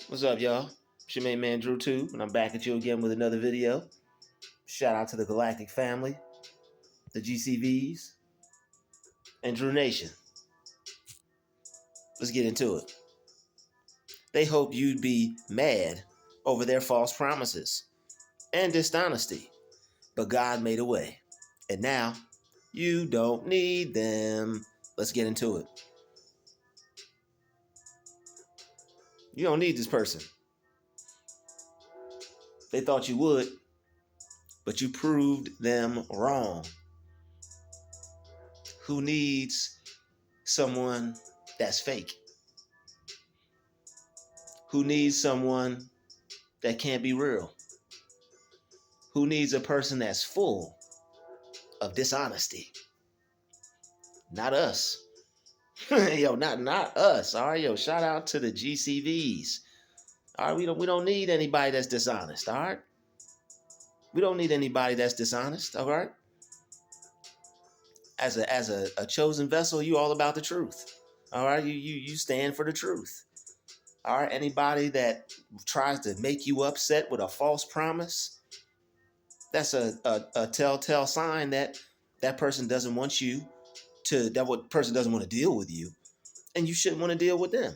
What's up, y'all? It's your main man Drew too, and I'm back at you again with another video. Shout out to the Galactic family, the GCVs, and Drew Nation. Let's get into it. They hope you'd be mad over their false promises and dishonesty, but God made a way, and now you don't need them. Let's get into it. You don't need this person. They thought you would, but you proved them wrong. Who needs someone that's fake? Who needs someone that can't be real? Who needs a person that's full of dishonesty? Not us. Yo, not us. All right, yo, shout out to the GCVs. All right, we don't need anybody that's dishonest. All right, we don't need anybody that's dishonest. All right. As a chosen vessel, you all about the truth. All right, you stand for the truth. All right, anybody that tries to make you upset with a false promise, that's a telltale sign that that person doesn't want you to, that person doesn't want to deal with you, and you shouldn't want to deal with them.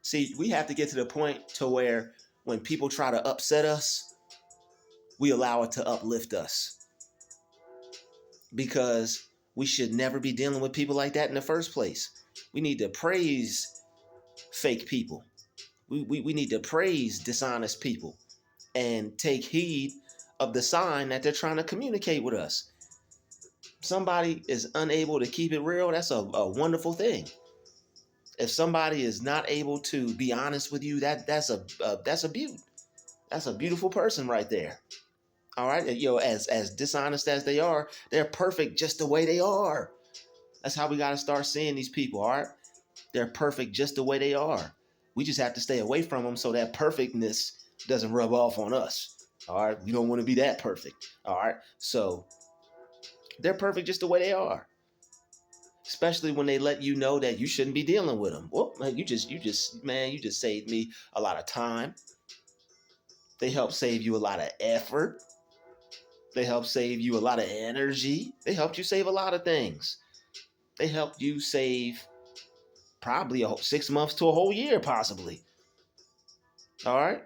See, we have to get to the point to where when people try to upset us, we allow it to uplift us, because we should never be dealing with people like that in the first place. We need to praise fake people. We need to praise dishonest people and take heed of the sign that they're trying to communicate with us. Somebody is unable to keep it real, that's a wonderful thing. If somebody is not able to be honest with you, that's a beaut. That's a beautiful person right there. All right, as dishonest as they are, they're perfect just the way they are. That's how we got to start seeing these people. All right, they're perfect just the way they are. We just have to stay away from them so that perfectness doesn't rub off on us. All right, we don't want to be that perfect. All right, so they're perfect just the way they are. Especially when they let you know that you shouldn't be dealing with them. Well, man, you just saved me a lot of time. They help save you a lot of effort. They help save you a lot of energy. They helped you save a lot of things. They helped you save probably 6 months to a whole year, possibly. All right.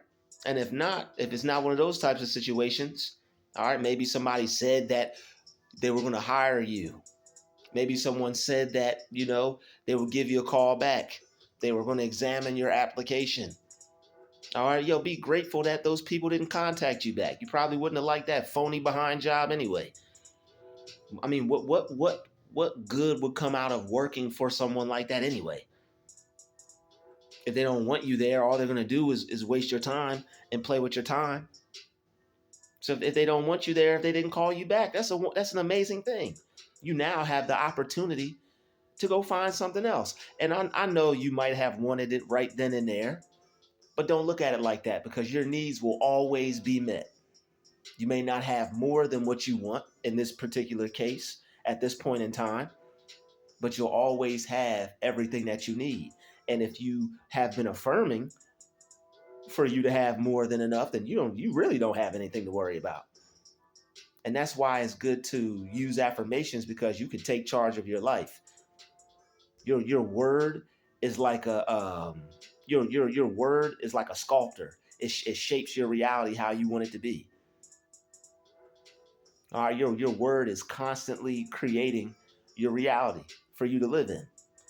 And if it's not one of those types of situations, all right, maybe somebody said that they were going to hire you. Maybe someone said that, they would give you a call back. They were going to examine your application. All right, yo, be grateful that those people didn't contact you back. You probably wouldn't have liked that phony behind job anyway. I mean, what good would come out of working for someone like that anyway? If they don't want you there, all they're going to do is waste your time and play with your time. So if they don't want you there, if they didn't call you back, that's an amazing thing. You now have the opportunity to go find something else. And I know you might have wanted it right then and there, but don't look at it like that, because your needs will always be met. You may not have more than what you want in this particular case at this point in time, but you'll always have everything that you need. And if you have been affirming for you to have more than enough, then you really don't have anything to worry about. And that's why it's good to use affirmations, because you can take charge of your life. Your word is like your word is like a sculptor. It shapes your reality how you want it to be. All right, your word is constantly creating your reality for you to live in.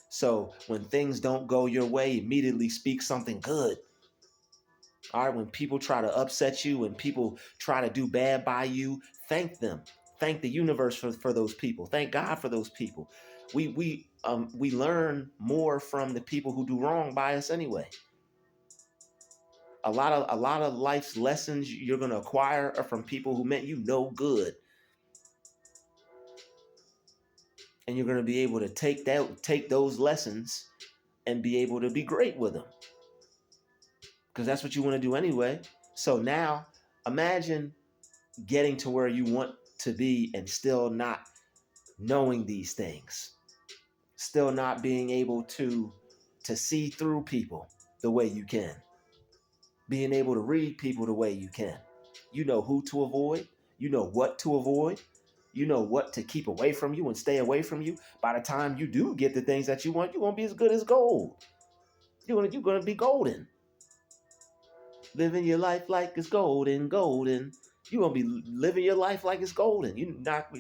So when things don't go your way, immediately speak something good. All right, when people try to upset you, when people try to do bad by you, thank them. Thank the universe for those people. Thank God for those people. We learn more from the people who do wrong by us anyway. A lot of life's lessons you're going to acquire are from people who meant you no good. And you're going to be able to take those lessons and be able to be great with them, because that's what you want to do anyway. So now imagine getting to where you want to be and still not knowing these things, still not being able to see through people the way you can. being able to read people the way you can. You know who to avoid. You know what to avoid. You know what to keep away from you and stay away from you. By the time you do get the things that you want, you're going to be as good as gold. You're gonna be golden. Living your life like it's golden. You're gonna be living your life like it's golden. You're not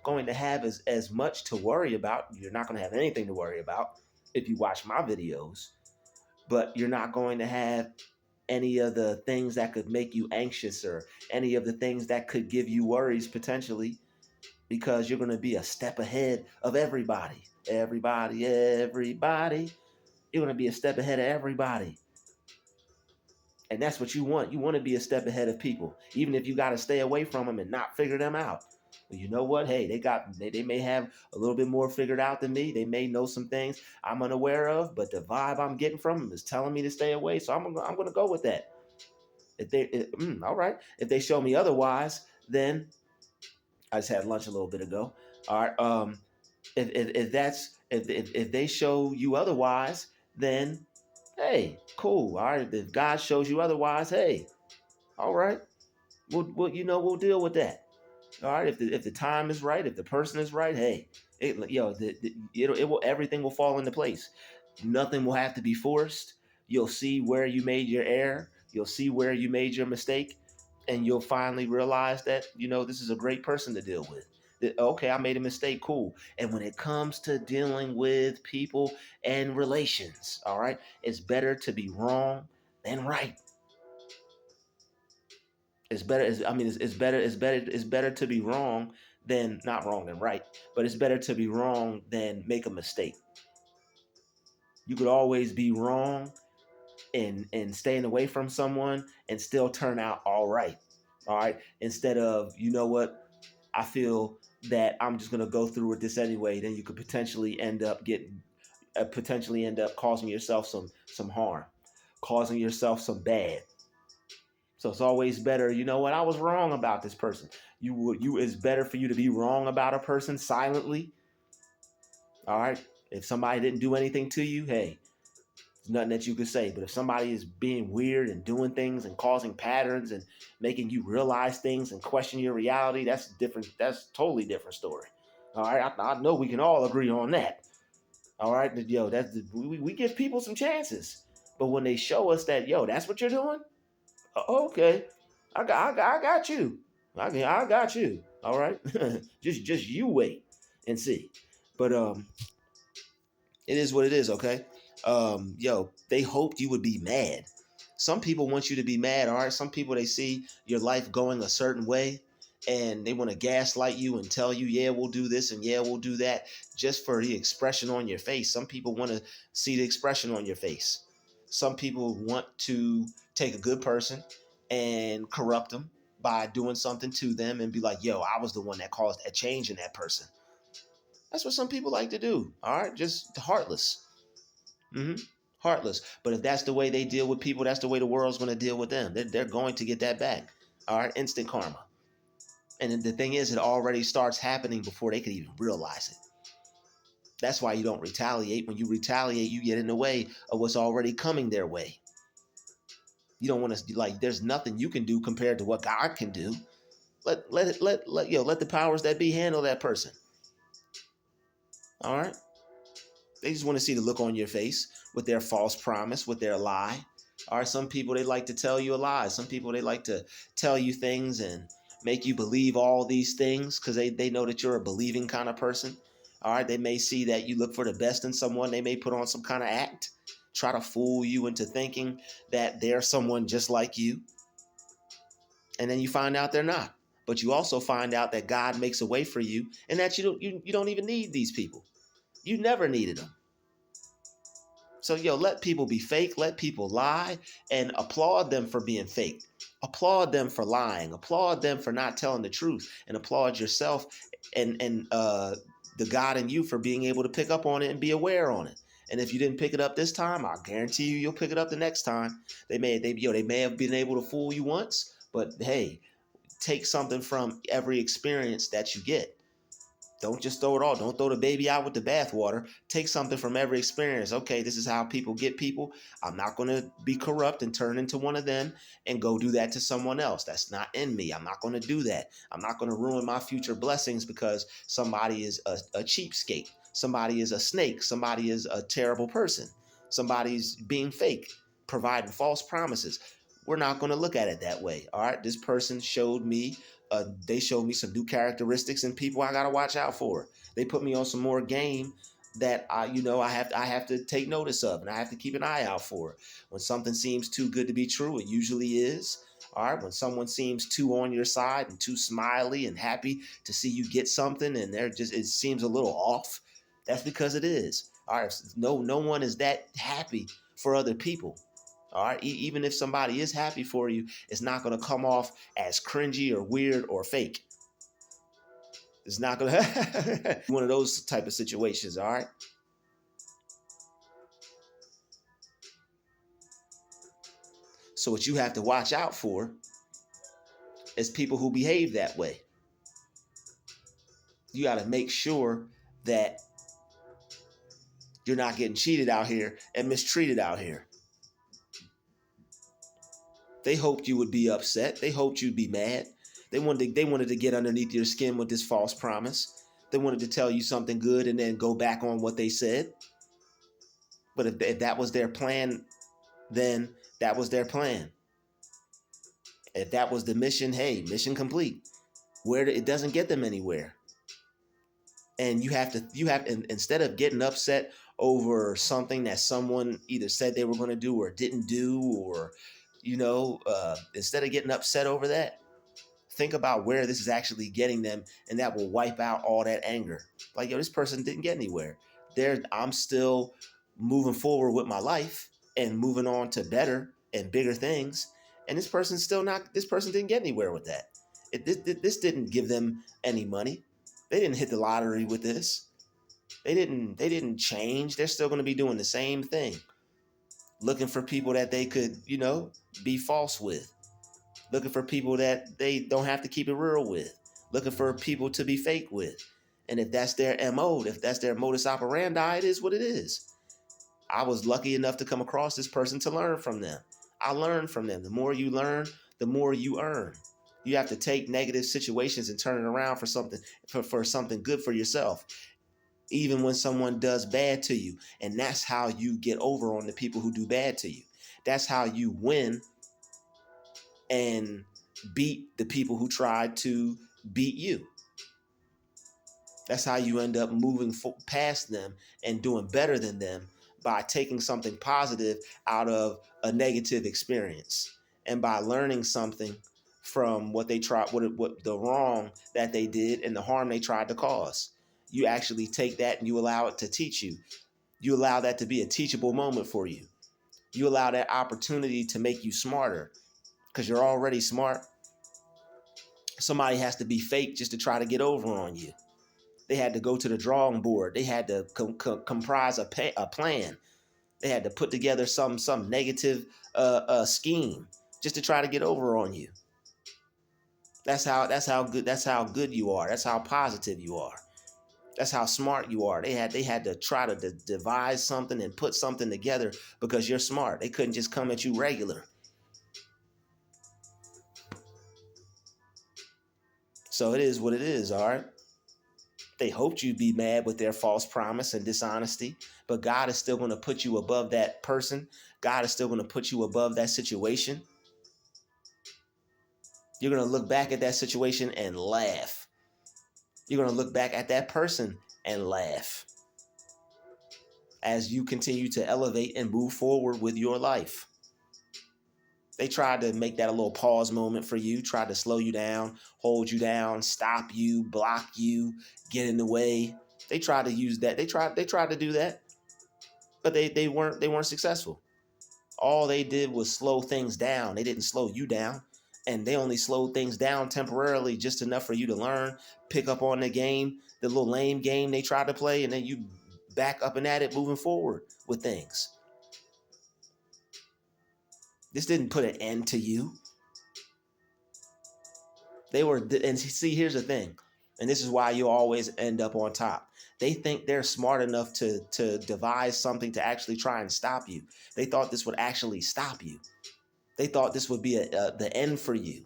going to have as much to worry about. You're not gonna have anything to worry about if you watch my videos, but you're not going to have any of the things that could make you anxious or any of the things that could give you worries potentially, because you're gonna be a step ahead of everybody. Everybody. You're gonna be a step ahead of everybody. And that's what you want. You want to be a step ahead of people, even if you got to stay away from them and not figure them out. But you know what? Hey, they may have a little bit more figured out than me. They may know some things I'm unaware of, but the vibe I'm getting from them is telling me to stay away. So I'm gonna go with that. All right. If they show me otherwise, then I just had lunch a little bit ago. All right. If they show you otherwise, then hey, cool. All right. If God shows you otherwise, hey, all right. We'll deal with that. All right. If the time is right, if the person is right, hey, everything will fall into place. Nothing will have to be forced. You'll see where you made your error. You'll see where you made your mistake, and you'll finally realize that this is a great person to deal with. Okay, I made a mistake. Cool. And when it comes to dealing with people and relations, all right, it's better to be wrong than right. It's better. It's better to be wrong than not wrong than right. But it's better to be wrong than make a mistake. You could always be wrong and staying away from someone and still turn out all right. All right. Instead of, what, I feel that I'm just gonna go through with this anyway. Then you could potentially end up causing yourself some harm, causing yourself some bad. So it's always better, I was wrong about this person. It's better for you to be wrong about a person silently. All right. If somebody didn't do anything to you, hey, there's nothing that you could say. But if somebody is being weird and doing things and causing patterns and making you realize things and question your reality, that's different. That's a totally different story. All right. I know we can all agree on that. All right. We give people some chances. But when they show us that, that's what you're doing, okay, I got you. I got you. All right, just you wait and see. But it is what it is. Okay, they hoped you would be mad. Some people want you to be mad. All right, some people, they see your life going a certain way, and they want to gaslight you and tell you, yeah, we'll do this and yeah, we'll do that, just for the expression on your face. Some people want to see the expression on your face. Some people want to take a good person and corrupt them by doing something to them and be like, yo, I was the one that caused a change in that person. That's what some people like to do. All right, just heartless. Mm-hmm. Heartless. But if that's the way they deal with people, that's the way the world's going to deal with them. They're going to get that back. All right, instant karma. And the thing is, it already starts happening before they could even realize it. That's why you don't retaliate. When you retaliate, you get in the way of what's already coming their way. You don't want to, like, there's nothing you can do compared to what God can do. Let the powers that be handle that person. All right. They just want to see the look on your face with their false promise, with their lie. All right. Some people, they like to tell you a lie. Some people, they like to tell you things and make you believe all these things because they know that you're a believing kind of person. All right. They may see that you look for the best in someone. They may put on some kind of act, try to fool you into thinking that they're someone just like you. And then you find out they're not. But you also find out that God makes a way for you and that you don't even need these people. You never needed them. So, let people be fake, let people lie, and applaud them for being fake. Applaud them for lying. Applaud them for not telling the truth, and applaud yourself and the God in you for being able to pick up on it and be aware on it. And if you didn't pick it up this time, I guarantee you'll pick it up the next time. They may have been able to fool you once, but hey, take something from every experience that you get. Don't just throw it all. Don't throw the baby out with the bathwater. Take something from every experience. Okay, this is how people get people. I'm not going to be corrupt and turn into one of them and go do that to someone else. That's not in me. I'm not going to do that. I'm not going to ruin my future blessings because somebody is a cheapskate. Somebody is a snake. Somebody is a terrible person. Somebody's being fake, providing false promises. We're not going to look at it that way. All right, this person showed me they showed me some new characteristics and people I gotta watch out for. They put me on some more game that I have to take notice of, and I have to keep an eye out for. When something seems too good to be true, it usually is. All right, when someone seems too on your side and too smiley and happy to see you get something, and it seems a little off, that's because it is. All right, no one is that happy for other people. All right, even if somebody is happy for you, it's not going to come off as cringy or weird or fake. It's not going to one of those type of situations. All right. So what you have to watch out for is people who behave that way. You got to make sure that you're not getting cheated out here and mistreated out here. They hoped you would be upset. They hoped you'd be mad. They wanted to get underneath your skin with this false promise. They wanted to tell you something good and then go back on what they said. But if that was their plan, then that was their plan. If that was the mission, hey, mission complete. It doesn't get them anywhere. And instead of getting upset over something that someone either said they were going to do or didn't do, or instead of getting upset over that, think about where this is actually getting them, and that will wipe out all that anger. Like, this person didn't get anywhere. I'm still moving forward with my life and moving on to better and bigger things. And this person didn't get anywhere with that. This didn't give them any money. They didn't hit the lottery with this. They didn't change. They're still going to be doing the same thing. Looking for people that they could, be false with. Looking for people that they don't have to keep it real with. Looking for people to be fake with. And if that's their MO, if that's their modus operandi, it is what it is. I was lucky enough to come across this person to learn from them. I learned from them. The more you learn, the more you earn. You have to take negative situations and turn it around for something good for yourself, even when someone does bad to you. And that's how you get over on the people who do bad to you. That's how you win and beat the people who tried to beat you. That's how you end up moving past them and doing better than them, by taking something positive out of a negative experience, and by learning something from what they tried, what the wrong that they did and the harm they tried to cause. You actually take that and you allow it to teach you. You allow that to be a teachable moment for you. You allow that opportunity to make you smarter, because you're already smart. Somebody has to be fake just to try to get over on you. They had to go to the drawing board. They had to comprise a plan. They had to put together some negative scheme just to try to get over on you. That's how good you are. That's how positive you are. That's how smart you are. They had to try to devise something and put something together because you're smart. They couldn't just come at you regular. So it is what it is, all right? They hoped you'd be mad with their false promise and dishonesty, but God is still going to put you above that person. God is still going to put you above that situation. You're going to look back at that situation and laugh. You're going to look back at that person and laugh as you continue to elevate and move forward with your life. They tried to make that a little pause moment for you, tried to slow you down, hold you down, stop you, block you, get in the way. They tried to use that. They tried to do that, but they weren't successful. All they did was slow things down. They didn't slow you down, and they only slowed things down temporarily, just enough for you to learn, pick up on the game, the little lame game they tried to play, and then you back up and at it, moving forward with things. This didn't put an end to you. And see, here's the thing. And this is why you'll always end up on top. They think they're smart enough to devise something to actually try and stop you. They thought this would actually stop you. They thought this would be the end for you,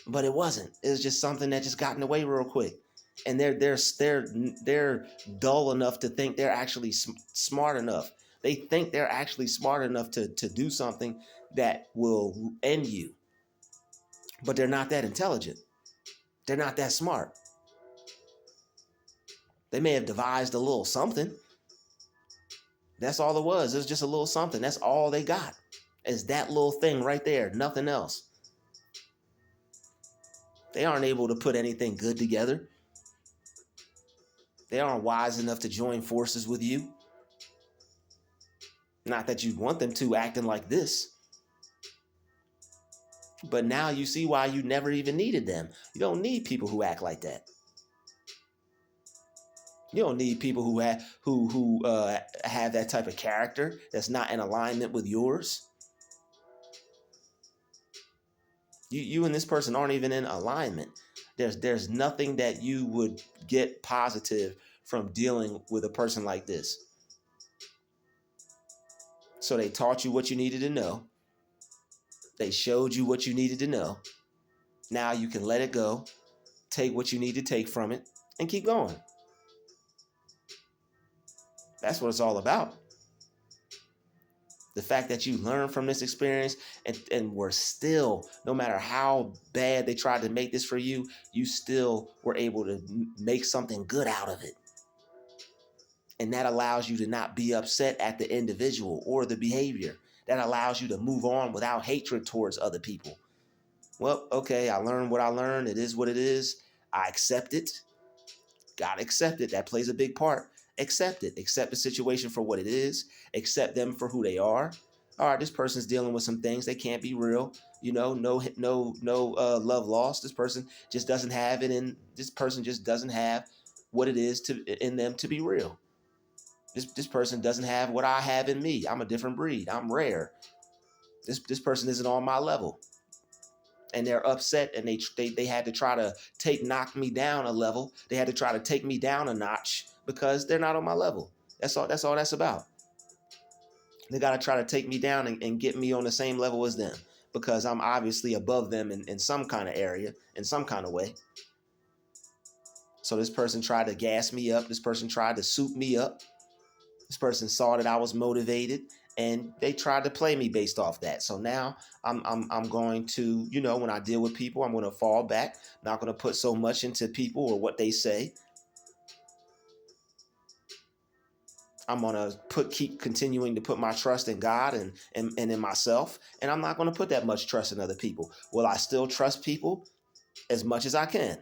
but it wasn't. It was just something that just got in the way real quick. And they're dull enough to think they're actually smart enough. They think they're actually smart enough to do something that will end you, but they're not that intelligent. They're not that smart. They may have devised a little something. That's all it was. It was just a little something. That's all they got. Is that little thing right there. Nothing else. They aren't able to put anything good together. They aren't wise enough to join forces with you. Not that you'd want them to, acting like this. But now you see why you never even needed them. You don't need people who act like that. You don't need people who have that type of character that's not in alignment with yours. You and this person aren't even in alignment. There's nothing that you would get positive from dealing with a person like this. So they taught you what you needed to know. They showed you what you needed to know. Now you can let it go, take what you need to take from it, and keep going. That's what it's all about. The fact that you learned from this experience and were still, no matter how bad they tried to make this for you, you still were able to make something good out of it. And that allows you to not be upset at the individual or the behavior. That allows you to move on without hatred towards other people. Well, okay, I learned what I learned. It is what it is. I accept it. Gotta accept it. That plays a big part. Accept it. Accept the situation for what it is. Accept them for who they are. All right, this person's dealing with some things. They can't be real. No love lost. This person just doesn't have it in. This person just doesn't have what it is in them to be real. This person doesn't have what I have in me. I'm a different breed. I'm rare. This person isn't on my level. And they're upset, and they had to try to knock me down a level. They had to try to take me down a notch because they're not on my level. That's all that's about. They got to try to take me down and get me on the same level as them because I'm obviously above them in some kind of area, in some kind of way. So this person tried to gas me up. This person tried to soup me up. This person saw that I was motivated, and they tried to play me based off that. So now I'm going to, when I deal with people, I'm going to fall back. Not going to put so much into people or what they say. I'm going to keep continuing to put my trust in God and in myself. And I'm not going to put that much trust in other people. Will I still trust people as much as I can?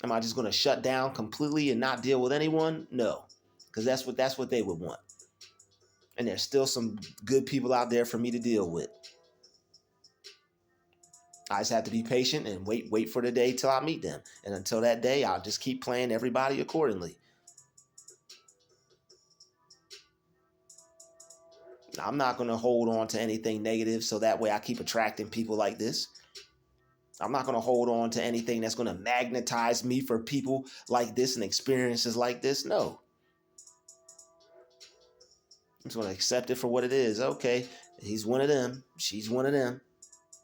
Am I just going to shut down completely and not deal with anyone? No, because that's what they would want. And there's still some good people out there for me to deal with. I just have to be patient and wait for the day till I meet them. And until that day, I'll just keep playing everybody accordingly. I'm not going to hold on to anything negative so that way I keep attracting people like this. I'm not going to hold on to anything that's going to magnetize me for people like this and experiences like this. No. I'm just going to accept it for what it is. Okay, he's one of them. She's one of them.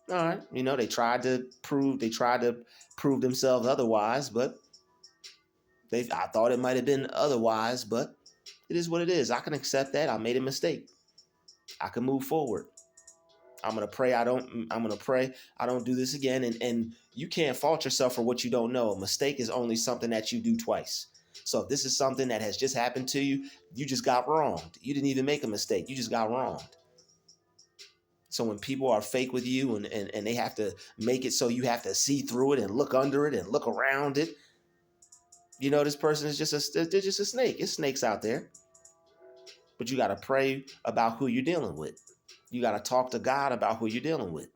All right. They tried to prove themselves otherwise, but I thought it might have been otherwise, but it is what it is. I can accept that. I made a mistake. I can move forward. I'm going to pray I don't do this again. And you can't fault yourself for what you don't know. A mistake is only something that you do twice. So if this is something that has just happened to you, you just got wronged. You didn't even make a mistake. You just got wronged. So when people are fake with you and they have to make it so you have to see through it and look under it and look around it, this person is they're just a snake. It's snakes out there. But you got to pray about who you're dealing with. You got to talk to God about who you're dealing with.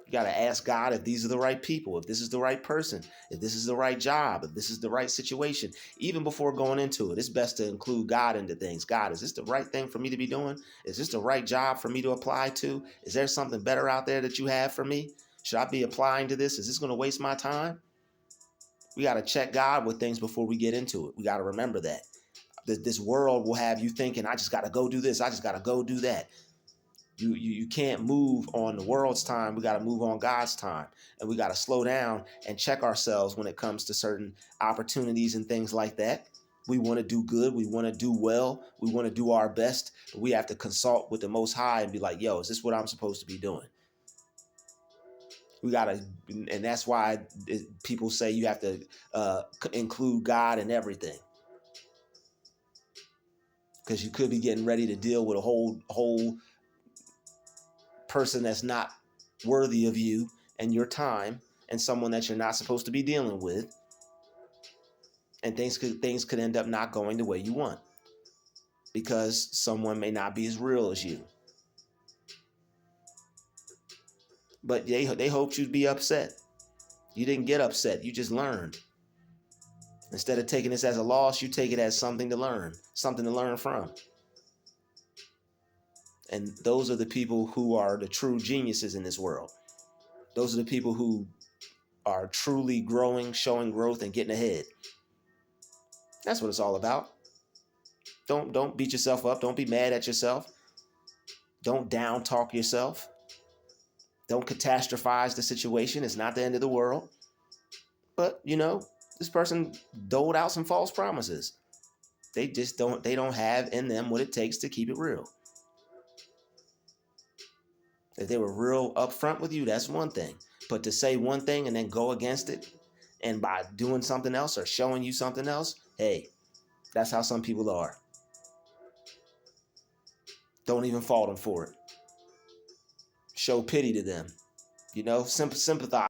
You got to ask God if these are the right people, if this is the right person, if this is the right job, if this is the right situation. Even before going into it, it's best to include God into things. God, is this the right thing for me to be doing? Is this the right job for me to apply to? Is there something better out there that you have for me? Should I be applying to this? Is this going to waste my time? We got to check God with things before we get into it. We got to remember that. This world will have you thinking, I just got to go do this. I just got to go do that. You can't move on the world's time. We got to move on God's time. And we got to slow down and check ourselves when it comes to certain opportunities and things like that. We want to do good. We want to do well. We want to do our best. But we have to consult with the Most High and be like, yo, is this what I'm supposed to be doing? We got to, and that's why people say you have to include God in everything. Because you could be getting ready to deal with a whole person that's not worthy of you and your time, and someone that you're not supposed to be dealing with, and things could end up not going the way you want because someone may not be as real as you. But they hoped you'd be upset. You didn't get upset. You just learned. Instead of taking this as a loss, you take it as something to learn from. And those are the people who are the true geniuses in this world. Those are the people who are truly growing, showing growth, and getting ahead. That's what it's all about. Don't beat yourself up. Don't be mad at yourself. Don't down talk yourself. Don't catastrophize the situation. It's not the end of the world. But, this person doled out some false promises. They don't have in them what it takes to keep it real. If they were real upfront with you, that's one thing. But to say one thing and then go against it, and by doing something else or showing you something else, hey, that's how some people are. Don't even fault them for it. Show pity to them. Sympathize.